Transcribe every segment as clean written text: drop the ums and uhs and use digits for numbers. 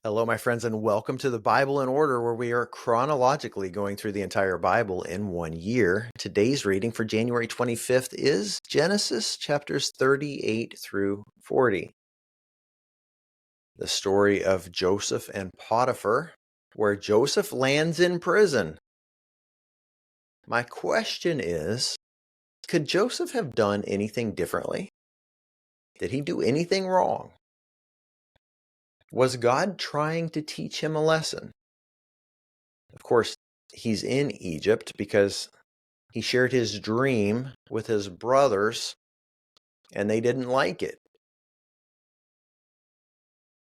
Hello, my friends, and welcome to the Bible in Order, where we are chronologically going through the entire Bible in 1 year. Today's reading for January 25th is Genesis chapters 38 through 40. The story of Joseph and Potiphar, where Joseph lands in prison. My question is, could Joseph have done anything differently? Did he do anything wrong? Was God trying to teach him a lesson? Of course, he's in Egypt because he shared his dream with his brothers and they didn't like it.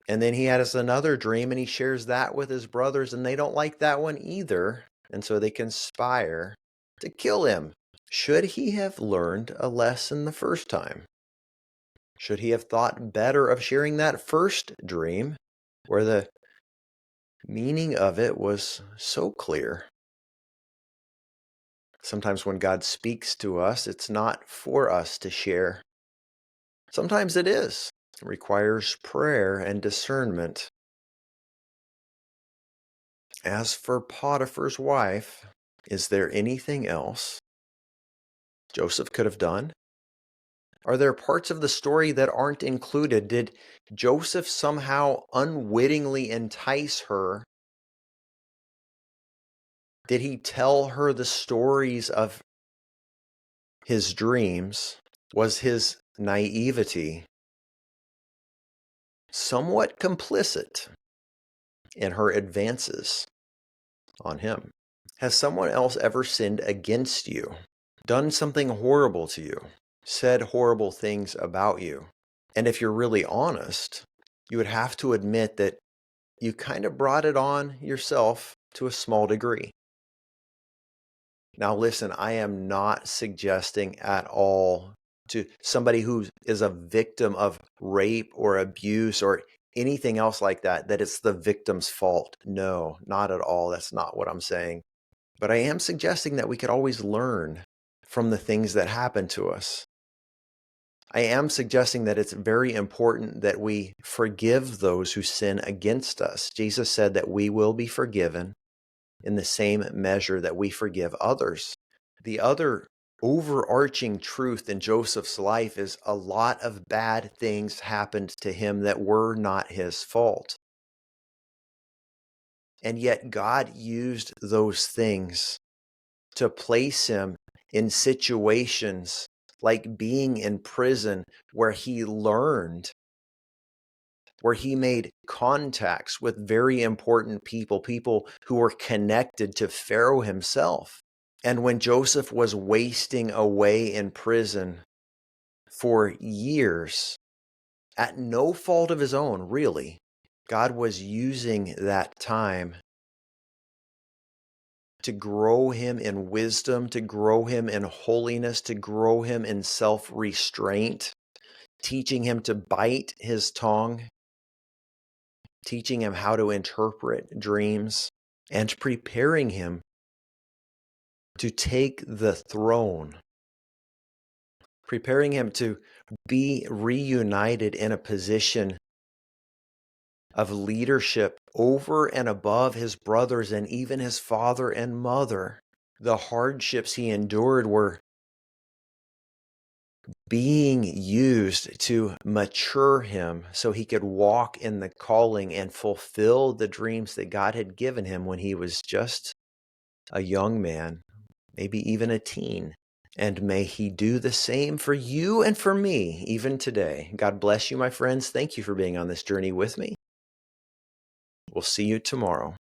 And then he has another dream and he shares that with his brothers and they don't like that one either. And so they conspire to kill him. Should he have learned a lesson the first time? Should he have thought better of sharing that first dream where the meaning of it was so clear? Sometimes when God speaks to us, it's not for us to share. Sometimes it is. It requires prayer and discernment. As for Potiphar's wife, is there anything else Joseph could have done? Are there parts of the story that aren't included? Did Joseph somehow unwittingly entice her? Did he tell her the stories of his dreams? Was his naivety somewhat complicit in her advances on him? Has someone else ever sinned against you, done something horrible to you, said horrible things about you? And if you're really honest, you would have to admit that you kind of brought it on yourself to a small degree. Now listen, I am not suggesting at all to somebody who is a victim of rape or abuse or anything else like that, that it's the victim's fault. No, not at all. That's not what I'm saying. But I am suggesting that we could always learn from the things that happen to us. I am suggesting that it's very important that we forgive those who sin against us. Jesus said that we will be forgiven in the same measure that we forgive others. The other overarching truth in Joseph's life is a lot of bad things happened to him that were not his fault. And yet God used those things to place him in situations like being in prison where he learned, where he made contacts with very important people, people who were connected to Pharaoh himself. And when Joseph was wasting away in prison for years, at no fault of his own, really, God was using that time to grow him in wisdom, to grow him in holiness, to grow him in self-restraint, teaching him to bite his tongue, teaching him how to interpret dreams, and preparing him to take the throne, preparing him to be reunited in a position of leadership over and above his brothers and even his father and mother. The hardships he endured were being used to mature him so he could walk in the calling and fulfill the dreams that God had given him when he was just a young man, maybe even a teen. And may he do the same for you and for me, even today. God bless you, my friends. Thank you for being on this journey with me. We'll see you tomorrow.